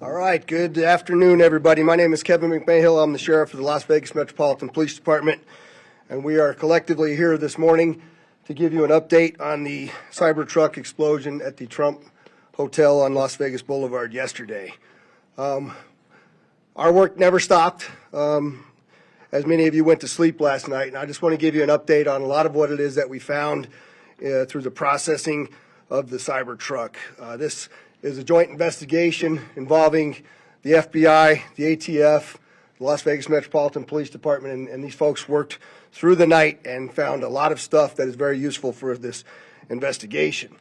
All right, good afternoon, everybody. My name is Kevin McMahill. I'm the sheriff of the Las Vegas Metropolitan Police Department, and we are collectively here this morning to give you an update on the Cybertruck explosion at the Trump Hotel on Las Vegas Boulevard yesterday. Our work never stopped, as many of you went to sleep last night, and I just want to give you an update on a lot of what it is that we found through the processing of the Cybertruck. This is a joint investigation involving the FBI, the ATF, the Las Vegas Metropolitan Police Department, and these folks worked through the night and found a lot of stuff that is very useful for this investigation.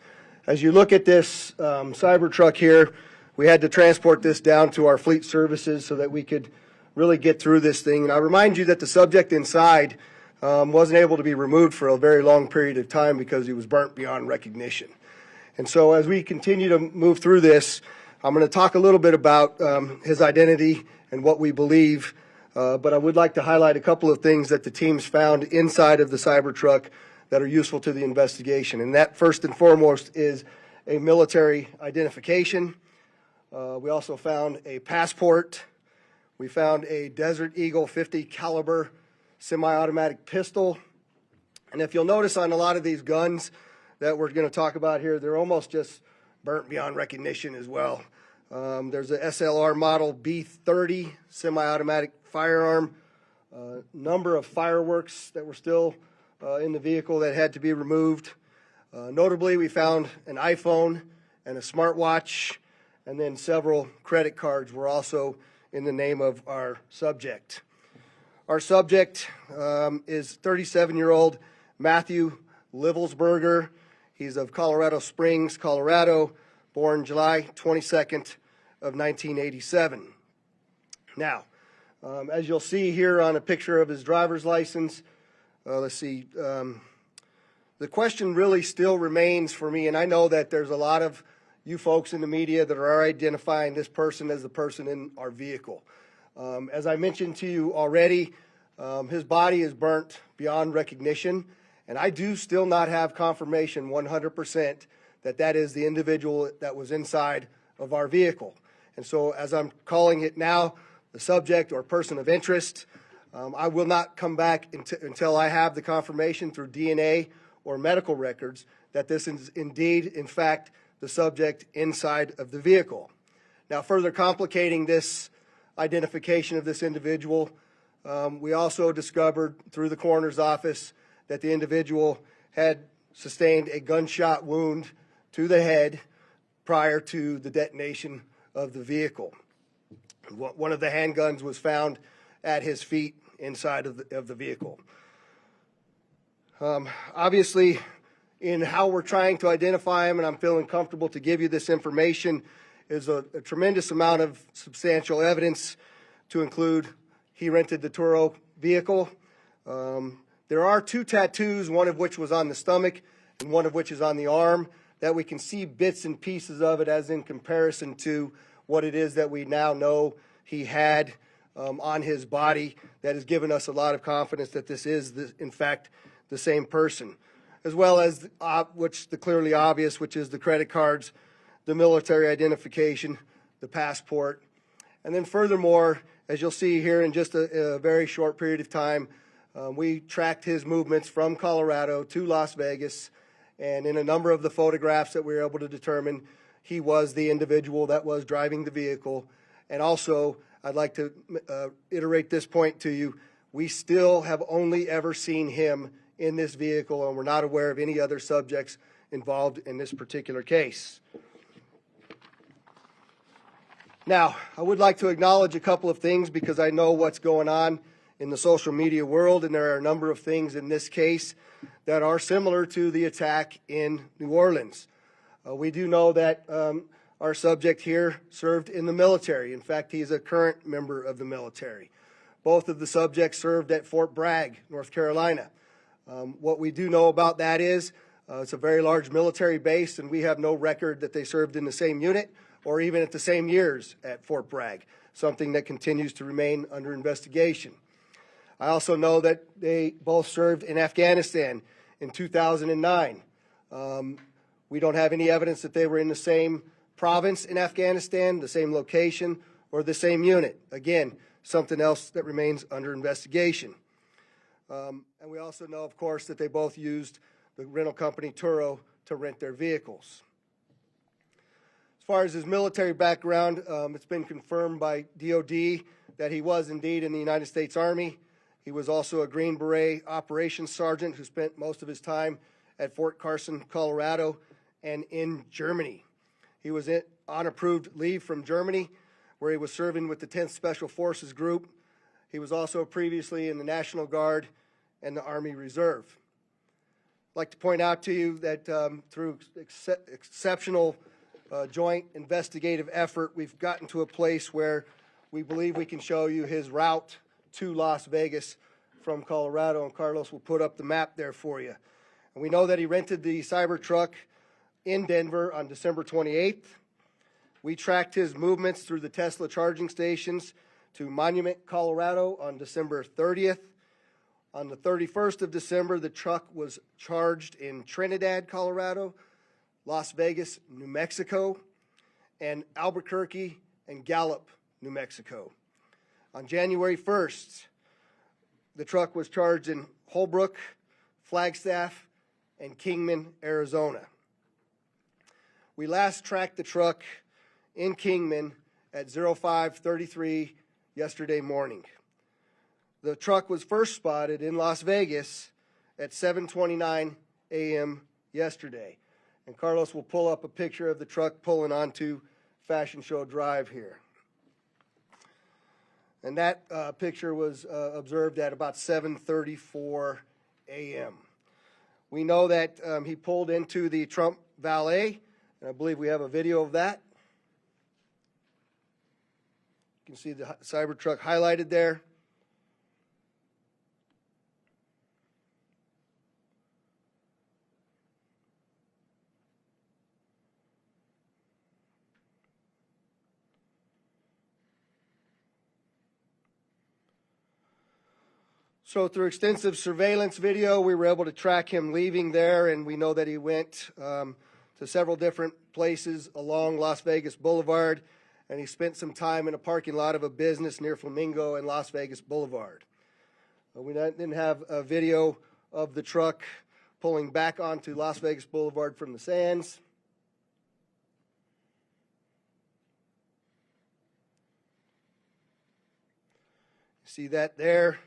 As you look at this Cybertruck here, we had to transport this down to our fleet services so that we could really get through this thing. And I remind you that the subject inside wasn't able to be removed for a very long period of time because he was burnt beyond recognition. And so as we continue to move through this, I'm going to talk a little bit about his identity and what we believe, but I would like to highlight a couple of things that the teams found inside of the Cybertruck that are useful to the investigation. And that, first and foremost, is a military identification. We also found a passport. We found a Desert Eagle 50 caliber semi-automatic pistol. And if you'll notice on a lot of these guns that we're going to talk about here, they're almost just burnt beyond recognition as well. There's a SLR model B30 semi-automatic firearm, number of fireworks that were still in the vehicle that had to be removed. Notably, we found an iPhone and a smartwatch, and then several credit cards were also in the name of our subject. Our subject is 37-year-old Matthew Livelsberger. He's of Colorado Springs, Colorado, born July 22nd of 1987. Now, as you'll see here on a picture of his driver's license, let's see, the question really still remains for me, and I know that there's a lot of you folks in the media that are identifying this person as the person in our vehicle. As I mentioned to you already, his body is burnt beyond recognition. And I do still not have confirmation 100% that that is the individual that was inside of our vehicle. And so as I'm calling it now, the subject or person of interest, I will not come back until I have the confirmation through DNA or medical records that this is indeed, in fact, the subject inside of the vehicle. Now, further complicating this identification of this individual, we also discovered through the coroner's office that the individual had sustained a gunshot wound to the head prior to the detonation of the vehicle. One of the handguns was found at his feet inside of the vehicle. Obviously, in how we're trying to identify him, and I'm feeling comfortable to give you this information, is a tremendous amount of substantial evidence to include he rented the Turo vehicle. There are two tattoos, one of which was on the stomach and one of which is on the arm, that we can see bits and pieces of it as in comparison to what it is that we now know he had on his body. That has given us a lot of confidence that this is, in fact, the same person. As well as the clearly obvious, which is the credit cards, the military identification, the passport. And then furthermore, as you'll see here in just a very short period of time, we tracked his movements from Colorado to Las Vegas, and in a number of the photographs that we were able to determine, he was the individual that was driving the vehicle. And also, I'd like to iterate this point to you. We still have only ever seen him in this vehicle, and we're not aware of any other subjects involved in this particular case. Now, I would like to acknowledge a couple of things because I know what's going on in the social media world, and there are a number of things in this case that are similar to the attack in New Orleans. We do know that our subject here served in the military. In fact, he's a current member of the military. Both of the subjects served at Fort Bragg, North Carolina. What we do know about that is it's a very large military base, and we have no record that they served in the same unit or even at the same years at Fort Bragg, something that continues to remain under investigation. I also know that they both served in Afghanistan in 2009. We don't have any evidence that they were in the same province in Afghanistan, the same location, or the same unit. Again, something else that remains under investigation. And we also know, of course, that they both used the rental company Turo to rent their vehicles. As far as his military background, it's been confirmed by DOD that he was indeed in the United States Army. He was also a Green Beret operations sergeant who spent most of his time at Fort Carson, Colorado, and in Germany. He was on approved leave from Germany, where he was serving with the 10th Special Forces Group. He was also previously in the National Guard and the Army Reserve. I'd like to point out to you that through exceptional joint investigative effort, we've gotten to a place where we believe we can show you his route to Las Vegas from Colorado, and Carlos will put up the map there for you. And we know that he rented the Cybertruck in Denver on December 28th. We tracked his movements through the Tesla charging stations to Monument, Colorado on December 30th. On the 31st of December, the truck was charged in Trinidad, Colorado, Las Vegas, New Mexico, and Albuquerque and Gallup, New Mexico. On January 1st, the truck was charged in Holbrook, Flagstaff, and Kingman, Arizona. We last tracked the truck in Kingman at 05:33 yesterday morning. The truck was first spotted in Las Vegas at 7:29 a.m. yesterday. And Carlos will pull up a picture of the truck pulling onto Fashion Show Drive here. And that picture was observed at about 7:34 a.m. We know that he pulled into the Trump Valet, and I believe we have a video of that. You can see the Cybertruck highlighted there. So through extensive surveillance video, we were able to track him leaving there, and we know that he went to several different places along Las Vegas Boulevard, and he spent some time in a parking lot of a business near Flamingo and Las Vegas Boulevard. We didn't have a video of the truck pulling back onto Las Vegas Boulevard from the sands. See that there?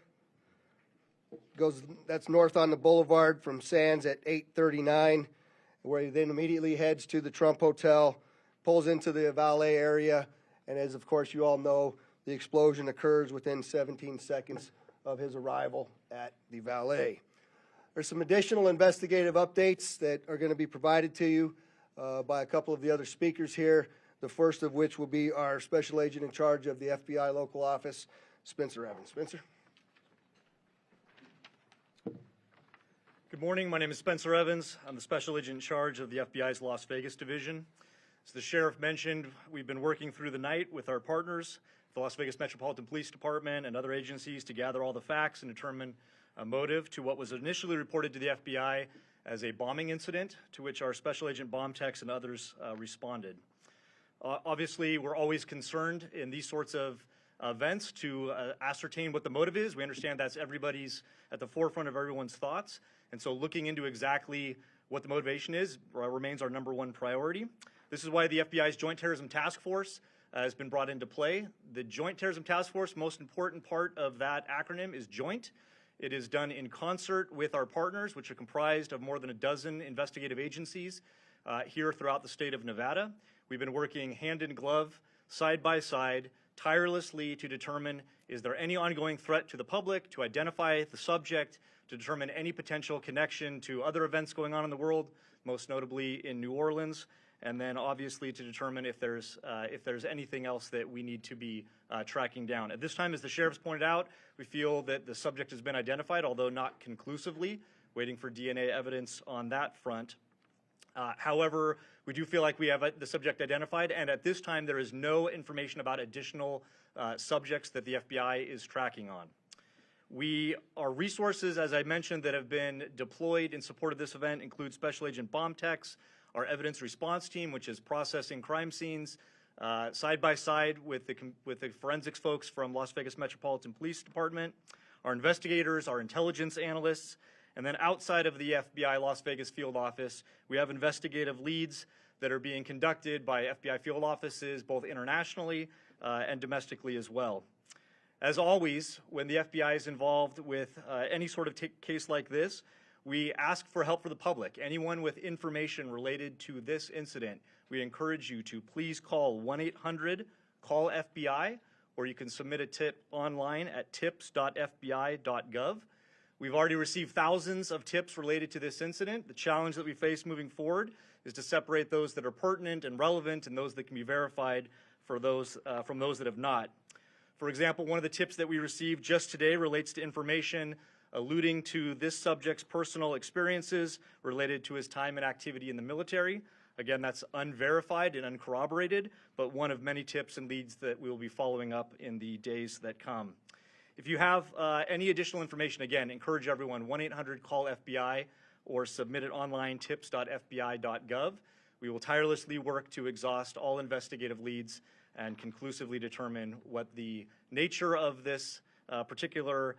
That's north on the boulevard from Sands at 8:39, where he then immediately heads to the Trump Hotel, pulls into the valet area, and as of course you all know, the explosion occurs within 17 seconds of his arrival at the valet. There's some additional investigative updates that are going to be provided to you by a couple of the other speakers here, the first of which will be our special agent in charge of the FBI local office, Spencer Evans. Spencer? Good morning. My name is Spencer Evans. I'm the Special Agent in charge of the FBI's Las Vegas Division. As the Sheriff mentioned, we've been working through the night with our partners, the Las Vegas Metropolitan Police Department and other agencies, to gather all the facts and determine a motive to what was initially reported to the FBI as a bombing incident, to which our Special Agent bomb techs and others responded. Obviously, we're always concerned in these sorts of events to ascertain what the motive is. We understand that's at the forefront of everyone's thoughts. And so looking into exactly what the motivation is remains our #1 priority. This is why the FBI's Joint Terrorism Task Force has been brought into play. The Joint Terrorism Task Force, most important part of that acronym is joint. It is done in concert with our partners, which are comprised of more than a dozen investigative agencies here throughout the state of Nevada. We've been working hand in glove, side by side, tirelessly to determine, is there any ongoing threat to the public, to identify the subject, to determine any potential connection to other events going on in the world, most notably in New Orleans, and then obviously to determine if there's anything else that we need to be tracking down. At this time, as the sheriff's pointed out, we feel that the subject has been identified, although not conclusively, waiting for DNA evidence on that front. However, we do feel like we have the subject identified, and at this time there is no information about additional subjects that the FBI is tracking on. Our resources, as I mentioned, that have been deployed in support of this event include Special Agent bomb techs, our evidence response team, which is processing crime scenes, side by side with the forensics folks from Las Vegas Metropolitan Police Department, our investigators, our intelligence analysts, and then outside of the FBI Las Vegas field office, we have investigative leads that are being conducted by FBI field offices both internationally and domestically as well. As always, when the FBI is involved with any sort of case like this, we ask for help for the public. Anyone with information related to this incident, we encourage you to please call 1-800-CALL-FBI, or you can submit a tip online at tips.fbi.gov. We've already received thousands of tips related to this incident. The challenge that we face moving forward is to separate those that are pertinent and relevant and those that can be verified for those, from those that have not. For example, one of the tips that we received just today relates to information alluding to this subject's personal experiences related to his time and activity in the military. Again, that's unverified and uncorroborated, but one of many tips and leads that we will be following up in the days that come. If you have any additional information, again, encourage everyone, 1-800-CALL-FBI or submit it online, tips.fbi.gov. We will tirelessly work to exhaust all investigative leads and conclusively determine what the nature of this particular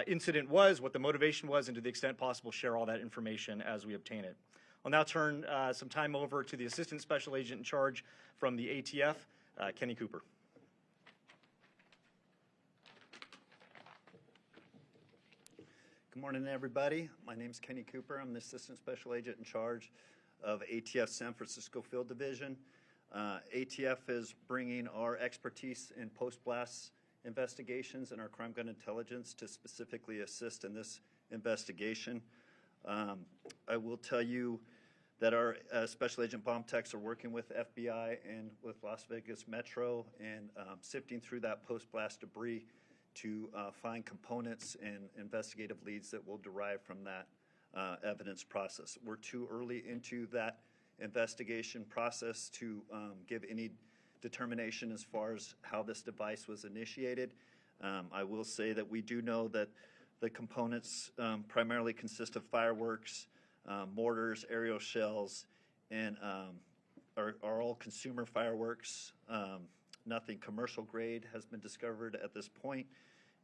incident was, what the motivation was, and to the extent possible, share all that information as we obtain it. I'll now turn some time over to the Assistant Special Agent in charge from the ATF, Kenny Cooper. Good morning, everybody. My name is Kenny Cooper. I'm the Assistant Special Agent in charge of ATF San Francisco Field Division. ATF is bringing our expertise in post-blast investigations and our crime gun intelligence to specifically assist in this investigation. I will tell you that our Special Agent bomb techs are working with FBI and with Las Vegas Metro and sifting through that post-blast debris to find components and investigative leads that will derive from that evidence process. We're too early into that investigation process to give any determination as far as how this device was initiated. I will say that we do know that the components primarily consist of fireworks, mortars, aerial shells, and are all consumer fireworks. Nothing commercial grade has been discovered at this point,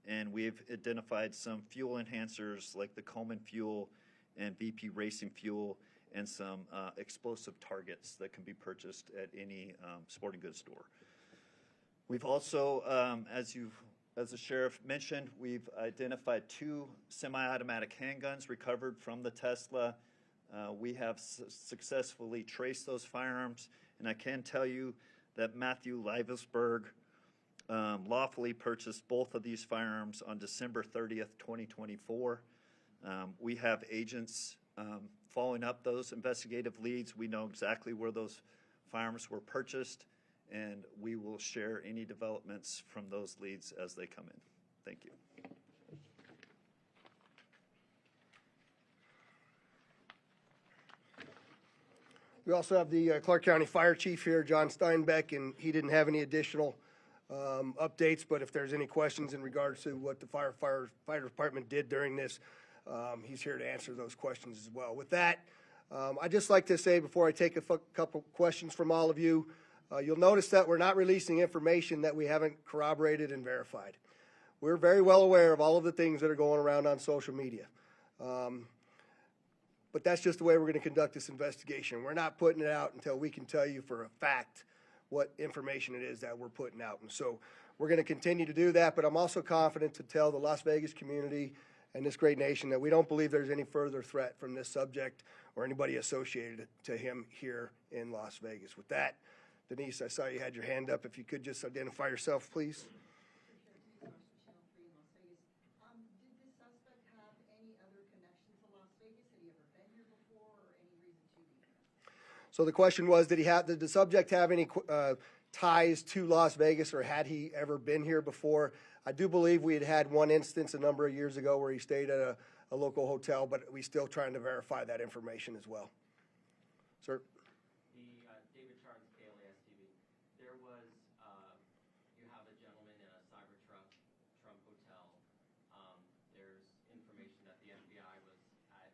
and we've identified some fuel enhancers like the Coleman fuel and BP racing fuel and some explosive targets that can be purchased at any sporting goods store. We've also, as the sheriff mentioned, we've identified 2 semi-automatic handguns recovered from the Tesla. We have successfully traced those firearms, and I can tell you that Matthew Livesberg lawfully purchased both of these firearms on December 30th, 2024. We have agents following up those investigative leads. We know exactly where those firearms were purchased, and we will share any developments from those leads as they come in. Thank you. We also have the Clark County Fire Chief here, John Steinbeck, and he didn't have any additional updates, but if there's any questions in regards to what the fire department did during this, he's here to answer those questions as well. With that, I'd just like to say before I take a couple questions from all of you, you'll notice that we're not releasing information that we haven't corroborated and verified. We're very well aware of all of the things that are going around on social media. But that's just the way we're going to conduct this investigation. We're not putting it out until we can tell you for a fact what information it is that we're putting out. And so we're going to continue to do that, but I'm also confident to tell the Las Vegas community and this great nation that we don't believe there's any further threat from this subject or anybody associated to him here in Las Vegas. With that, Denise, I saw you had your hand up. If you could just identify yourself, please. So the question was, did the subject have any ties to Las Vegas, or had he ever been here before? I do believe we had one instance a number of years ago where he stayed at a local hotel, but we're still trying to verify that information as well. Sir? David Charles, KLAS TV. There was, you have a gentleman in a Cybertruck, Trump Hotel. There's information that the FBI was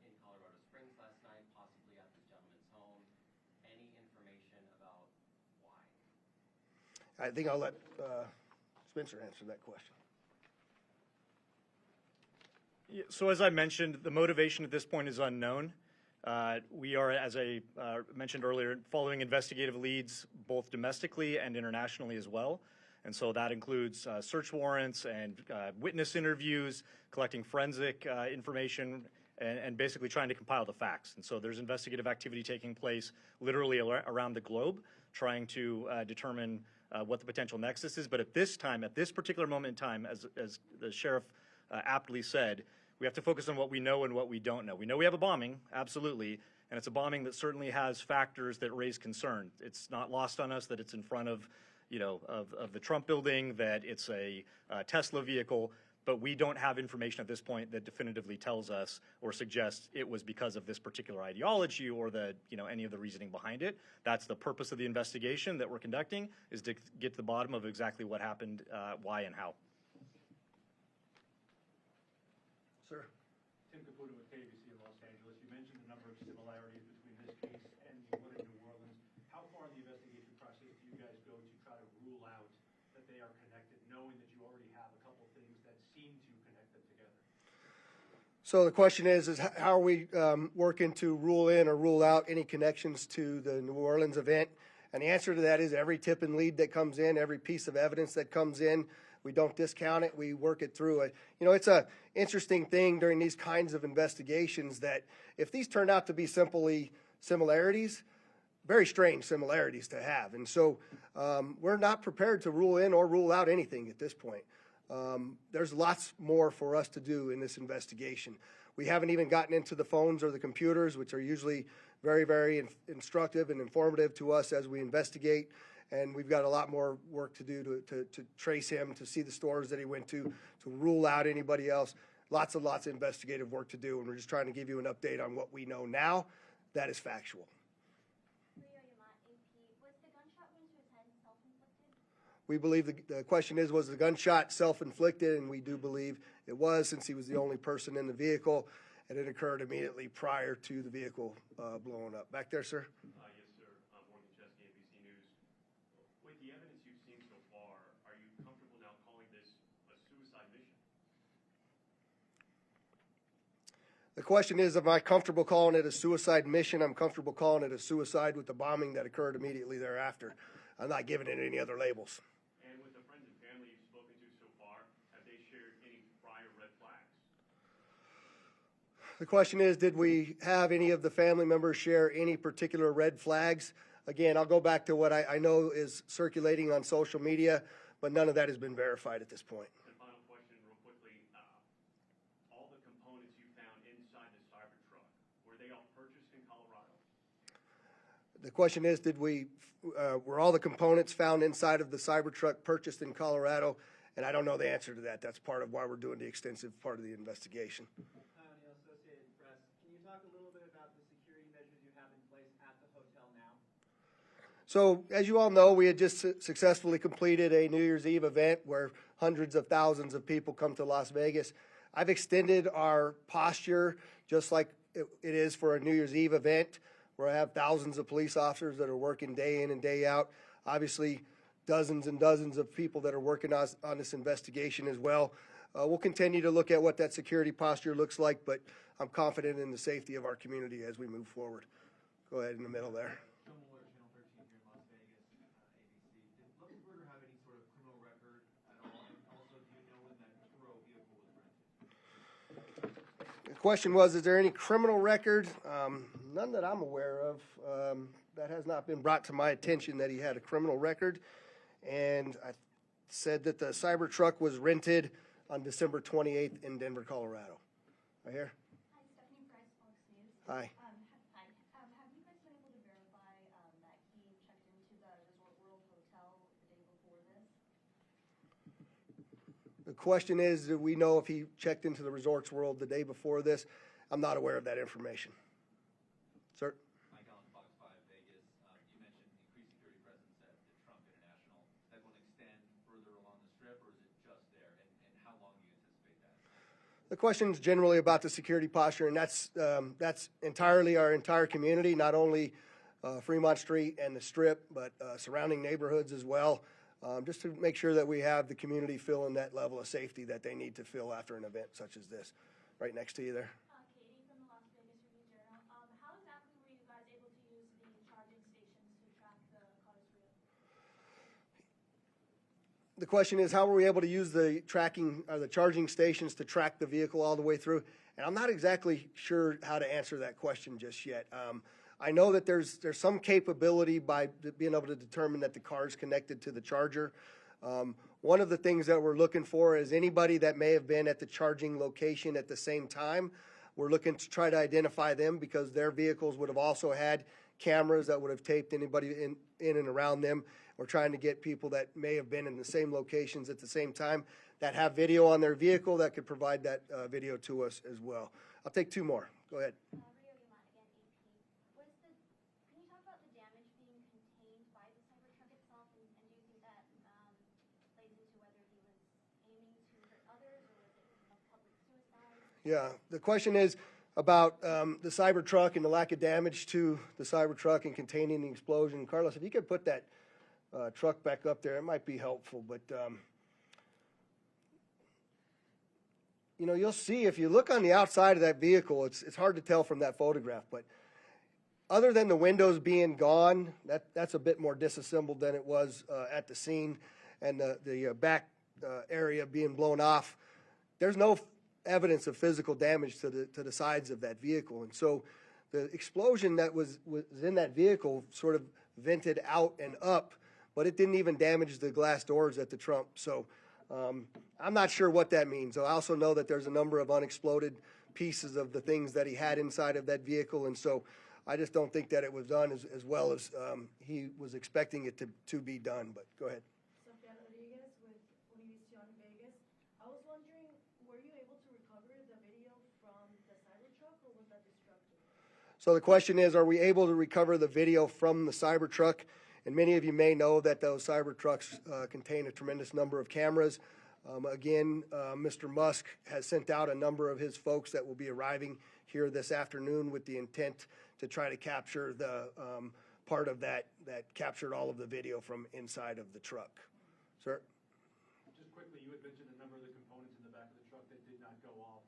in Colorado Springs last night, possibly at this gentleman's home. I think I'll let Spencer answer that question. Yeah, so as I mentioned, the motivation at this point is unknown. We are, as I mentioned earlier, following investigative leads both domestically and internationally as well. And so that includes search warrants and witness interviews, collecting forensic information, and basically trying to compile the facts. And so there's investigative activity taking place literally around the globe, trying to determine what the potential nexus is. But at this time, at this particular moment in time, as the sheriff aptly said, we have to focus on what we know and what we don't know. We know we have a bombing, absolutely, and it's a bombing that certainly has factors that raise concern. It's not lost on us that it's in front of, of the Trump building, that it's a Tesla vehicle, but we don't have information at this point that definitively tells us or suggests it was because of this particular ideology or any of the reasoning behind it. That's the purpose of the investigation that we're conducting, is to get to the bottom of exactly what happened, why and how. Sir. Tim Caputo with KBC in Los Angeles. You mentioned a number of similarities between this case and the one in New Orleans. How far in the investigation process do you guys go to try to rule out that they are connected, knowing that you already have a couple things that seem to connect them together? So the question is how are we working to rule in or rule out any connections to the New Orleans event? And the answer to that is every tip and lead that comes in, every piece of evidence that comes in, we don't discount it. We work it through it. It's a interesting thing during these kinds of investigations that if these turn out to be simply similarities, very strange similarities to have. And so we're not prepared to rule in or rule out anything at this point. There's lots more for us to do in this investigation. We haven't even gotten into the phones or the computers, which are usually very, very instructive and informative to us as we investigate. And we've got a lot more work to do to trace him, to see the stores that he went to rule out anybody else. Lots of investigative work to do, and we're just trying to give you an update on what we know now that is factual. Was the gunshot wound to his head self-inflicted? We believe the question is, was the gunshot self-inflicted? And we do believe it was, since he was the only person in the vehicle, and it occurred immediately prior to the vehicle blowing up. Back there, sir? Yes, sir. Morgan Chesky, ABC News. With the evidence you've seen so far, are you comfortable now calling this a suicide mission? The question is, am I comfortable calling it a suicide mission? I'm comfortable calling it a suicide with the bombing that occurred immediately thereafter. I'm not giving it any other labels. And with the friends and family you've spoken to so far, have they shared any prior red flags? The question is, did we have any of the family members share any particular red flags? Again, I'll go back to what I know is circulating on social media, but none of that has been verified at this point. And final question, real quickly. All the components you found inside the Cybertruck, were they all purchased in Colorado? The question is, were all the components found inside of the Cybertruck purchased in Colorado? And I don't know the answer to that. That's part of why we're doing the extensive part of the investigation. Hi, O'Neill, Associated Press. Can you talk a little bit about the security measures you have in place at the hotel now? So, as you all know, we had just successfully completed a New Year's Eve event where hundreds of thousands of people come to Las Vegas. I've extended our posture just like it is for a New Year's Eve event, where I have thousands of police officers that are working day in and day out. Obviously, dozens and dozens of people that are working on this investigation as well. We'll continue to look at what that security posture looks like, but I'm confident in the safety of our community as we move forward. Go ahead in the middle there. Channel 13 here in Las Vegas, ABC. Did Luxembourg have any sort of criminal record at all? And also, do you know when that Turo vehicle was rented? The question was, is there any criminal record? None that I'm aware of. That has not been brought to my attention that he had a criminal record. And I said that the Cybertruck was rented on December 28th in Denver, Colorado. Right here? Hi, Stephanie Price, Fox News. Hi. Hi. Have you guys been able to verify that he checked into the Resort World Hotel the day before this? The question is, do we know if he checked into the Resorts World the day before this? I'm not aware of that information. Sir? Mike Allen, Fox 5 Vegas. You mentioned increased security presence at the Trump International. Is that going to extend further along the Strip, or is it just there? And how long do you anticipate that? The question is generally about the security posture, and that's entirely our entire community, not only Fremont Street and the Strip, but surrounding neighborhoods as well. just to make sure that we have the community feeling that level of safety that they need to feel after an event such as this. Right next to you there. Katie from the Las Vegas Review-Journal. How exactly were you guys able to use the charging stations to track the car's wheel? The question is, how were we able to use the charging stations to track the vehicle all the way through? And I'm not exactly sure how to answer that question just yet. I know that there's some capability by being able to determine that the car is connected to the charger. One of the things that we're looking for is anybody that may have been at the charging location at the same time. We're looking to try to identify them because their vehicles would have also had cameras that would have taped anybody in and around them. We're trying to get people that may have been in the same locations at the same time that have video on their vehicle that could provide that video to us as well. I'll take two more. Go ahead. Can you talk about the damage being contained by the Cybertruck itself, and do you think that plays into whether he was aiming to hurt others, or was it a public suicide? Yeah, the question is about the Cybertruck and the lack of damage to the Cybertruck and containing the explosion. Carlos, if you could put that truck back up there, it might be helpful. But, you know, you'll see if you look on the outside of that vehicle, it's hard to tell from that photograph. But other than the windows being gone, that's a bit more disassembled than it was at the scene, and the back area being blown off. There's no evidence of physical damage to the sides of that vehicle. And so the explosion that was in that vehicle sort of vented out and up, but it didn't even damage the glass doors at the trunk. So I'm not sure what that means. I also know that there's a number of unexploded pieces of the things that he had inside of that vehicle. And so I just don't think that it was done as well as he was expecting it to be done. But go ahead. Vegas with Univision Vegas. I was wondering, were you able to recover the video from the Cybertruck, or was that destructive? So the question is, are we able to recover the video from the Cybertruck? And many of you may know that those Cybertrucks contain a tremendous number of cameras. Again, Mr. Musk has sent out a number of his folks that will be arriving here this afternoon with the intent to try to capture the part of that captured all of the video from inside of the truck. Sir? Just quickly, you had mentioned a number of the components in the back of the truck that did not go off.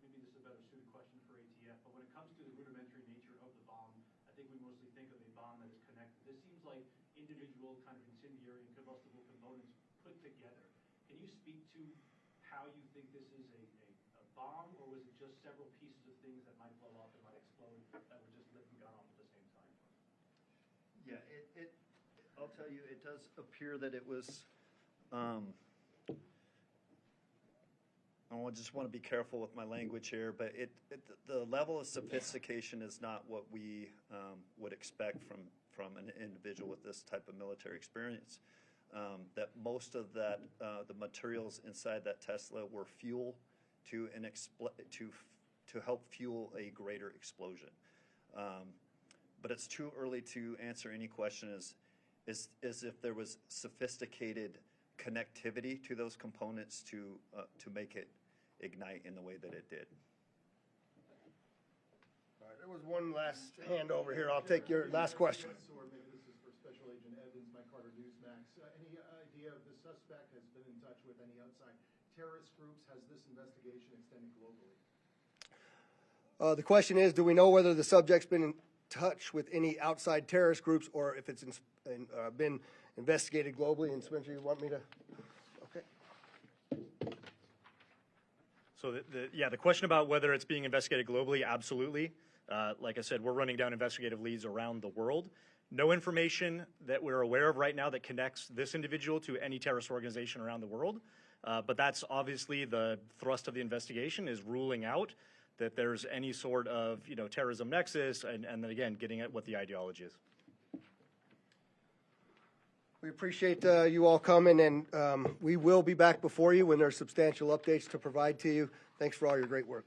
Maybe this is a better suited question for ATF, but when it comes to the rudimentary nature of the bomb, I think we mostly think of a bomb that is connected. This seems like individual kind of incendiary and combustible components put together. Can you speak to how you think this is a bomb, or was it just several pieces of things that might blow up and might explode that were just lit and gone off at the same time? Yeah, I'll tell you, it does appear that it was, I just want to be careful with my language here, but the level of sophistication is not what we would expect from an individual with this type of military experience. That most of that, the materials inside that Tesla were fuel to help fuel a greater explosion. But it's too early to answer any question as if there was sophisticated connectivity to those components to make it ignite in the way that it did. All right, there was one last hand over here. I'll take your last question. Or maybe this is for Special Agent Evans, Mike Carter, Newsmax. Any idea if the suspect has been in touch with any outside terrorist groups? Has this investigation extended globally? The question is, do we know whether the subject's been in touch with any outside terrorist groups or if it's been investigated globally? And Spencer, you want me to? Okay. So the question about whether it's being investigated globally, absolutely. Like I said, we're running down investigative leads around the world. No information that we're aware of right now that connects this individual to any terrorist organization around the world. But that's obviously the thrust of the investigation, is ruling out that there's any sort of terrorism nexus, and then again, getting at what the ideology is. We appreciate you all coming, and we will be back before you when there's substantial updates to provide to you. Thanks for all your great work.